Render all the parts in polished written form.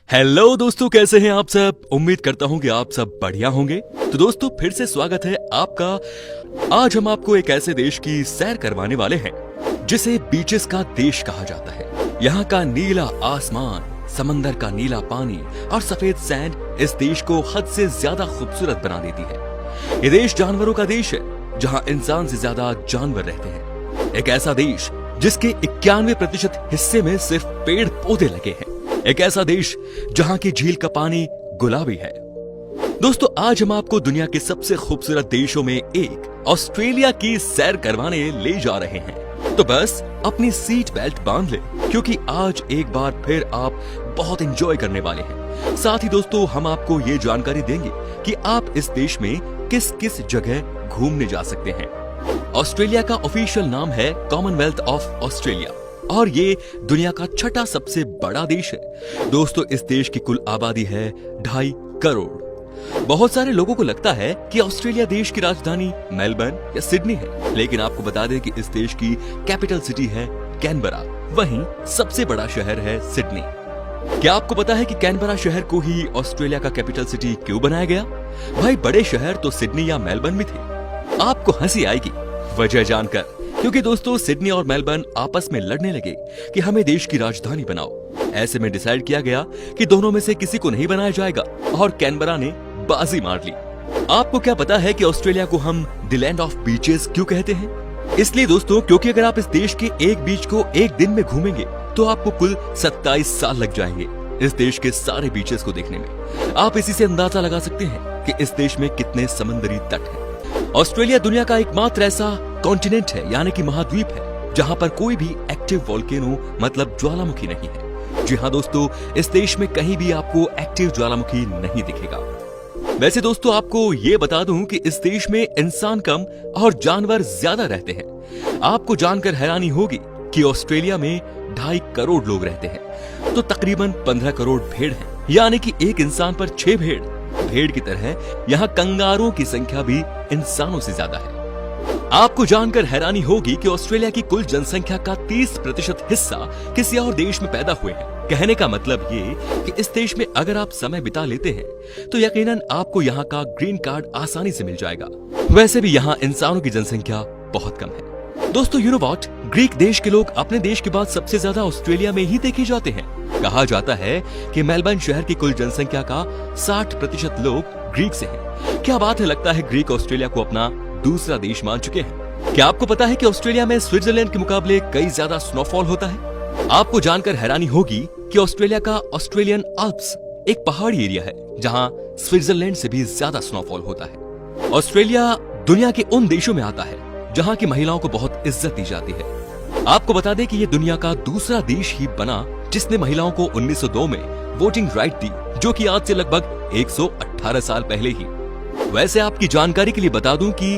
Hello दोस्तों, कैसे हैं आप सब। उम्मीद करता हूं कि आप सब बढ़िया होंगे। तो दोस्तों, फिर से स्वागत है आपका। आज हम आपको एक ऐसे देश की सैर करवाने वाले हैं जिसे बीचेस का देश कहा जाता है। यहाँ का नीला आसमान, समंदर का नीला पानी और सफेद सैंड इस देश को हद से ज्यादा खूबसूरत बना देती है। ये देश जानवरों का देश है, जहाँ इंसान से ज्यादा जानवर रहते हैं। एक ऐसा देश जिसके 91% हिस्से में सिर्फ पेड़ पौधे लगे हैं। एक ऐसा देश जहां की झील का पानी गुलाबी है। दोस्तों, आज हम आपको दुनिया के सबसे खूबसूरत देशों में एक ऑस्ट्रेलिया की सैर करवाने ले जा रहे हैं। तो बस अपनी सीट बेल्ट बांध ले, क्योंकि आज एक बार फिर आप बहुत एंजॉय करने वाले हैं। साथ ही दोस्तों, हम आपको ये जानकारी देंगे कि आप इस देश में किस किस जगह घूमने जा सकते हैं। ऑस्ट्रेलिया का ऑफिशियल नाम है कॉमनवेल्थ ऑफ ऑस्ट्रेलिया और ये दुनिया का छठा सबसे बड़ा देश है। दोस्तों, इस देश की कुल आबादी है 2.5 करोड़। बहुत सारे लोगों को लगता है कि ऑस्ट्रेलिया देश की राजधानी मेलबर्न या सिडनी है, लेकिन आपको बता दें कि इस देश की कैपिटल सिटी है कैनबरा। वहीं सबसे बड़ा शहर है सिडनी। क्या आपको पता है कि कैनबरा शहर को ही ऑस्ट्रेलिया का कैपिटल सिटी क्यों बनाया गया? भाई, बड़े शहर तो सिडनी या मेलबर्न में थे। आपको हंसी आएगी वजह जानकर, क्योंकि दोस्तों सिडनी और मेलबर्न आपस में लड़ने लगे कि हमें देश की राजधानी बनाओ। ऐसे में डिसाइड किया गया कि दोनों में से किसी को नहीं बनाया जाएगा और कैनबरा ने बाजी मार ली। आपको क्या पता है कि ऑस्ट्रेलिया को हम द लैंड ऑफ बीचेस क्यों कहते हैं? इसलिए दोस्तों, क्योंकि अगर आप इस देश के एक बीच को एक दिन में घूमेंगे तो आपको कुल 27 साल लग जाएंगे इस देश के सारे बीचेस को देखने में। आप इसी से अंदाजा लगा सकते हैं कि इस देश में कितने समुद्री तट हैं। ऑस्ट्रेलिया दुनिया का एकमात्र ऐसा कॉन्टिनेंट है, यानी कि महाद्वीप है, जहां पर कोई भी एक्टिव वोल्केनो मतलब ज्वालामुखी नहीं है। जी हाँ दोस्तों, इस देश में कहीं भी आपको एक्टिव ज्वालामुखी नहीं दिखेगा। वैसे दोस्तों, आपको ये बता दूं कि इस देश में इंसान कम और जानवर ज्यादा रहते हैं। आपको जानकर हैरानी होगी कि ऑस्ट्रेलिया में 2.5 करोड़ लोग रहते हैं, तो तकरीबन 15 करोड़ भेड़ हैं, यानी कि एक इंसान पर 6 भेड़। भेड़ की तरह यहाँ कंगारुओं की संख्या भी इंसानों से ज्यादा है। आपको जानकर हैरानी होगी कि ऑस्ट्रेलिया की कुल जनसंख्या का 30% हिस्सा किसी और देश में पैदा हुए हैं। कहने का मतलब ये कि इस देश में अगर आप समय बिता लेते हैं तो यकीनन आपको यहाँ का ग्रीन कार्ड आसानी से मिल जाएगा। वैसे भी यहाँ इंसानों की जनसंख्या बहुत कम है। दोस्तों, यू नो व्हाट, ग्रीक देश के लोग अपने देश के बाद सबसे ज्यादा ऑस्ट्रेलिया में ही देखे जाते हैं। कहा जाता है कि मेलबर्न शहर की कुल जनसंख्या का 60% लोग ग्रीक से हैं। क्या बात है, लगता है ग्रीक ऑस्ट्रेलिया को अपना दूसरा देश मान चुके हैं। क्या आपको पता है कि ऑस्ट्रेलिया में स्विट्जरलैंड के मुकाबले कई ज्यादा स्नोफॉल होता है? आपको जानकर हैरानी होगी कि ऑस्ट्रेलिया का ऑस्ट्रेलियन आल्प्स एक पहाड़ी एरिया है, जहां स्विट्जरलैंड से भी ज्यादा स्नोफॉल होता है। ऑस्ट्रेलिया दुनिया के उन देशों में आता है जहां की महिलाओं को बहुत इज्जत दी जाती है। आपको बता दें कि ये दुनिया का दूसरा देश ही बना जिसने महिलाओं को 1902 में वोटिंग राइट दी, जो कि आज से लगभग 118 साल पहले ही। वैसे आपकी जानकारी के लिए बता दूं कि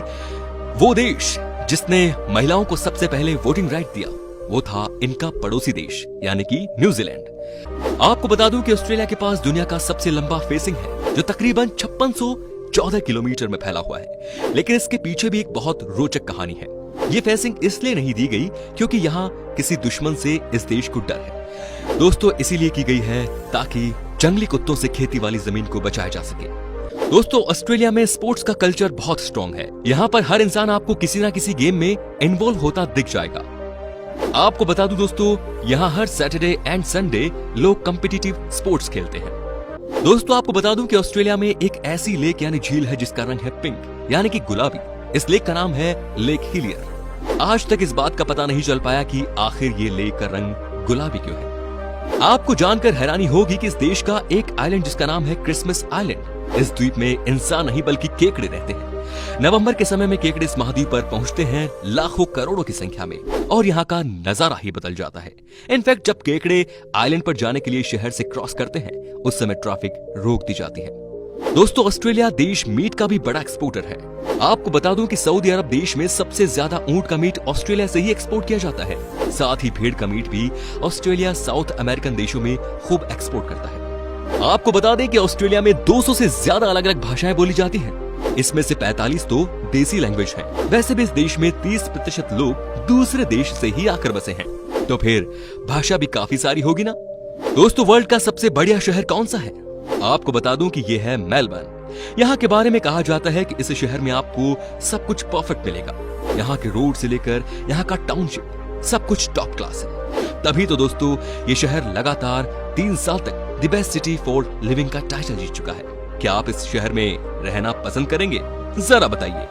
वो देश जिसने महिलाओं को सबसे पहले वोटिंग राइट दिया वो था इनका पड़ोसी देश, यानी कि न्यूजीलैंड। आपको बता दूं कि ऑस्ट्रेलिया के पास दुनिया का सबसे लंबा फेसिंग है, जो तकरीबन 5614 किलोमीटर में फैला हुआ है। लेकिन इसके पीछे भी एक बहुत रोचक कहानी है। ये फेसिंग इसलिए नहीं दी गई क्योंकि यहाँ किसी दुश्मन से इस देश को डर है। दोस्तों, इसीलिए की गई है ताकि जंगली कुत्तों से खेती वाली जमीन को बचाया जा सके। दोस्तों, ऑस्ट्रेलिया में स्पोर्ट्स का कल्चर बहुत स्ट्रॉन्ग है। यहाँ पर हर इंसान आपको किसी ना किसी गेम में इन्वॉल्व होता दिख जाएगा। आपको बता दूं दोस्तों, यहाँ हर सैटरडे एंड संडे लोग कॉम्पिटिटिव स्पोर्ट्स खेलते हैं। दोस्तों, आपको बता दूं कि ऑस्ट्रेलिया में एक ऐसी लेक यानी झील है जिसका रंग है पिंक, यानी कि गुलाबी। इस लेक का नाम है लेक हिलियर। आज तक इस बात का पता नहीं चल पाया कि आखिर ये लेक का रंग गुलाबी क्यों है। आपको जानकर हैरानी होगी कि इस देश का एक आइलैंड जिसका नाम है क्रिसमस आइलैंड, इस द्वीप में इंसान नहीं बल्कि केकड़े रहते हैं। नवंबर के समय में केकड़े इस महाद्वीप पर पहुंचते हैं लाखों करोड़ों की संख्या में, और यहाँ का नजारा ही बदल जाता है। इनफैक्ट जब केकड़े आइलैंड पर जाने के लिए शहर से क्रॉस करते हैं, उस समय ट्रैफिक रोक दी जाती है। दोस्तों, ऑस्ट्रेलिया देश मीट का भी बड़ा एक्सपोर्टर है। आपको बता दूं कि सऊदी अरब देश में सबसे ज्यादा ऊंट का मीट ऑस्ट्रेलिया से ही एक्सपोर्ट किया जाता है। साथ ही भेड़ का मीट भी ऑस्ट्रेलिया साउथ अमेरिकन देशों में खूब एक्सपोर्ट करता है। आपको बता दें कि ऑस्ट्रेलिया में 200 से ज्यादा अलग अलग भाषाएं बोली जाती हैं। इसमें से 45 तो देसी लैंग्वेज हैं। वैसे भी इस देश में 30% लोग दूसरे देश से ही आकर बसे हैं, तो फिर भाषा भी काफी सारी होगी ना। दोस्तों वर्ल्ड का सबसे बढ़िया शहर कौन सा है? आपको बता दूं कि ये है मेलबर्न। यहाँ के बारे में कहा जाता है कि इस शहर में आपको सब कुछ परफेक्ट मिलेगा। यहाँ के रोड से लेकर यहाँ का टाउनशिप सब कुछ टॉप क्लास है। तभी तो दोस्तों ये शहर लगातार 3 साल तक the best city for living का टाइटल जीत चुका है। क्या आप इस शहर में रहना पसंद करेंगे? जरा बताइए।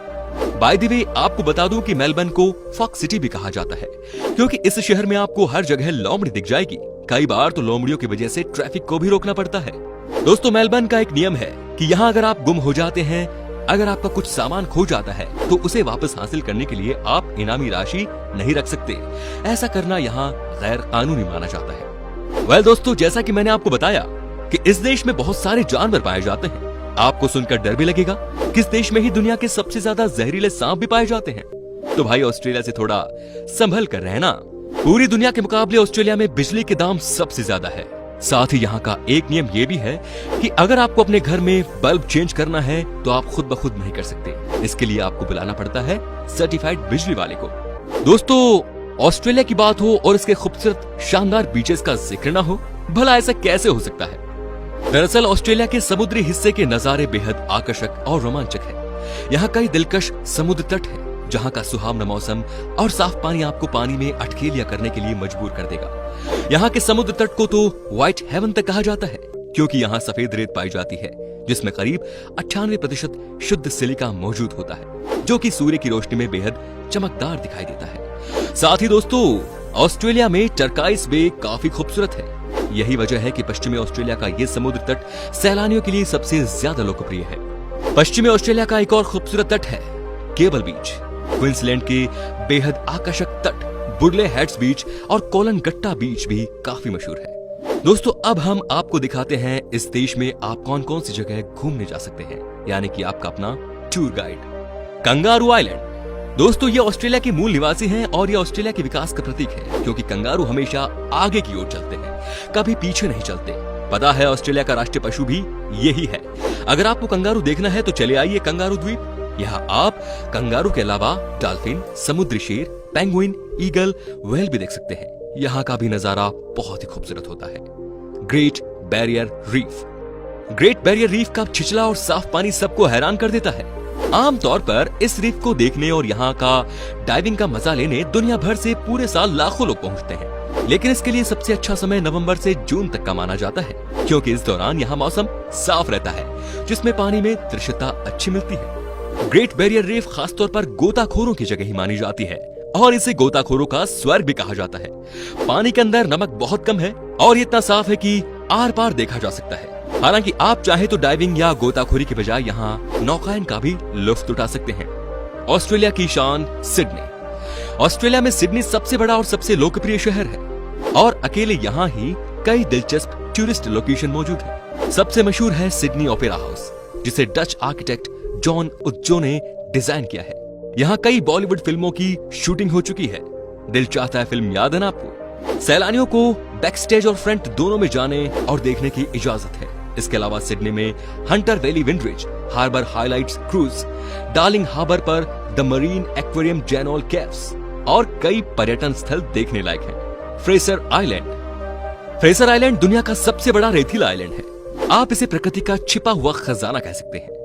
बाय द वे आपको बता दूं कि मेलबर्न को फॉक्स सिटी भी कहा जाता है, क्योंकि इस शहर में आपको हर जगह लोमड़ी दिख जाएगी। कई बार तो लोमड़ियों की वजह से ट्रैफिक को भी रोकना पड़ता है। दोस्तों मेलबर्न का एक नियम है कि यहाँ अगर आप गुम हो जाते हैं, अगर आपका कुछ सामान खो जाता है, तो उसे वापस हासिल करने के लिए आप इनामी राशि नहीं रख सकते। ऐसा करना यहाँ गैर कानूनी माना जाता है। वेल दोस्तों, जैसा कि मैंने आपको बताया कि इस देश में बहुत सारे जानवर पाए जाते हैं। आपको सुनकर डर भी लगेगा, किस देश में ही दुनिया के सबसे ज्यादा जहरीले सांप भी पाए जाते हैं। तो भाई ऑस्ट्रेलिया से थोड़ा संभल कर रहना। पूरी दुनिया के मुकाबले ऑस्ट्रेलिया में बिजली के दाम सबसे ज्यादा है। साथ ही यहाँ का एक नियम ये भी है कि अगर आपको अपने घर में बल्ब चेंज करना है तो आप खुद ब खुद नहीं कर सकते। इसके लिए आपको बुलाना पड़ता है सर्टिफाइड बिजली वाले को। दोस्तों ऑस्ट्रेलिया की बात हो और इसके खूबसूरत शानदार बीचेस का जिक्र ना हो, भला ऐसा कैसे हो सकता है? दरअसल ऑस्ट्रेलिया के समुद्री हिस्से के नजारे बेहद आकर्षक और रोमांचक है। यहाँ कई दिलकश समुद्र तट है, जहाँ का सुहावना मौसम और साफ पानी आपको पानी में अटखेलियां करने के लिए मजबूर कर देगा। यहाँ के समुद्र तट को तो व्हाइट हेवन तक कहा जाता है, क्योंकि यहाँ सफेद रेत पाई जाती है, जिसमें करीब 98% शुद्ध सिलिका मौजूद होता है, जो कि सूर्य की रोशनी में बेहद चमकदार दिखाई देता है। साथ ही दोस्तों ऑस्ट्रेलिया में टर्काइस बे काफी खूबसूरत है। यही वजह है कि पश्चिमी ऑस्ट्रेलिया का ये समुद्र तट सैलानियों के लिए सबसे ज्यादा लोकप्रिय है। पश्चिमी ऑस्ट्रेलिया का एक और खूबसूरत तट है केबल बीच। क्वींसलैंड के बेहद आकर्षक तट बुडले हेड्स बीच और कोलनगट्टा बीच भी काफी मशहूर है। दोस्तों अब हम आपको दिखाते हैं इस देश में आप कौन कौन सी जगह घूमने जा सकते हैं, यानी कि आपका अपना टूर गाइड। Kangaroo island. दोस्तों ये ऑस्ट्रेलिया के मूल निवासी हैं और ये ऑस्ट्रेलिया के विकास का प्रतीक है, क्योंकि कंगारू हमेशा आगे की ओर चलते हैं, कभी पीछे नहीं चलते। पता है ऑस्ट्रेलिया का राष्ट्रीय पशु भी यही है। अगर आपको कंगारू देखना है तो चले आइए कंगारू द्वीप। यहाँ आप कंगारू के अलावा डॉल्फिन, समुद्री शेर, पेंगुइन, ईगल, व्हेल भी देख सकते हैं। यहाँ का भी नजारा बहुत ही खूबसूरत होता है। Great barrier reef. Great barrier reef का छिछला और साफ पानी सबको हैरान कर देता है। आमतौर पर इस रीफ को देखने और यहाँ का डाइविंग का मजा लेने दुनिया भर से पूरे साल लाखों लोग पहुँचते हैं, लेकिन इसके लिए सबसे अच्छा समय नवंबर से जून तक का माना जाता है, क्योंकि इस दौरान यहाँ मौसम साफ रहता है, जिसमें पानी में दृश्यता अच्छी मिलती है। ग्रेट बैरियर रीफ खासतौर पर गोताखोरों की जगह ही मानी जाती है और इसे गोताखोरों का स्वर्ग भी कहा जाता है। पानी के अंदर नमक बहुत कम है और ये इतना साफ है कि आर पार देखा जा सकता है। हालांकि आप चाहे तो डाइविंग या गोताखोरी के बजाय यहाँ नौकायन का भी लुत्फ उठा सकते हैं। ऑस्ट्रेलिया की शान सिडनी। ऑस्ट्रेलिया में सिडनी सबसे बड़ा और सबसे लोकप्रिय शहर है और अकेले यहाँ ही कई दिलचस्प टूरिस्ट लोकेशन मौजूद है। सबसे मशहूर है सिडनी ओपेरा हाउस, जिसे डच आर्किटेक्ट जॉन उज्जो ने डिजाइन किया है। यहाँ कई बॉलीवुड फिल्मों की शूटिंग हो चुकी है। दिल चाहता है फिल्म याद है ना आपको? सैलानियों को बैक स्टेज और फ्रंट दोनों में जाने और देखने की इजाजत है। इसके अलावा सिडनी में Hunter Valley Windridge, Harbour highlights cruise, Darling Harbour पर the marine aquarium Jenolan caves और कई पर्यटन स्थल देखने लायक हैं। Fraser island. फ्रेसर आइलैंड दुनिया का सबसे बड़ा रेतीला आइलैंड है। आप इसे प्रकृति का छिपा हुआ खजाना कह सकते हैं।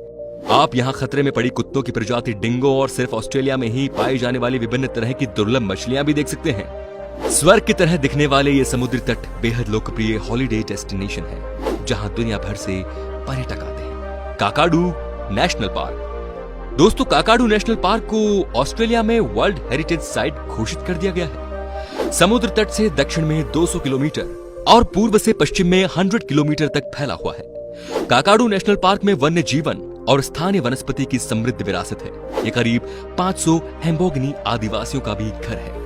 आप यहाँ खतरे में पड़ी कुत्तों की प्रजाति डिंगो और सिर्फ ऑस्ट्रेलिया में ही पाई जाने वाली विभिन्न तरह की दुर्लभ मछलियां भी देख सकते हैं। स्वर्ग की तरह दिखने वाले ये समुद्री तट बेहद लोकप्रिय हॉलिडे डेस्टिनेशन है, जहाँ दुनिया भर से पर्यटक आते हैं। Kakadu national park. दोस्तों काकाडू नेशनल पार्क को ऑस्ट्रेलिया में वर्ल्ड हेरिटेज साइट घोषित कर दिया गया है। समुद्र तट से दक्षिण में 200 किलोमीटर और पूर्व से पश्चिम में 100 किलोमीटर तक फैला हुआ है। काकाडू नेशनल पार्क में वन्य जीवन और स्थानीय वनस्पति की समृद्ध विरासत है। ये करीब 500 हेम्बोगनी आदिवासियों का भी घर है।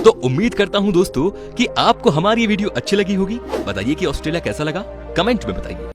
तो उम्मीद करता हूं दोस्तों कि आपको हमारी ये वीडियो अच्छी लगी होगी। बताइए कि ऑस्ट्रेलिया कैसा लगा, कमेंट में बताइए।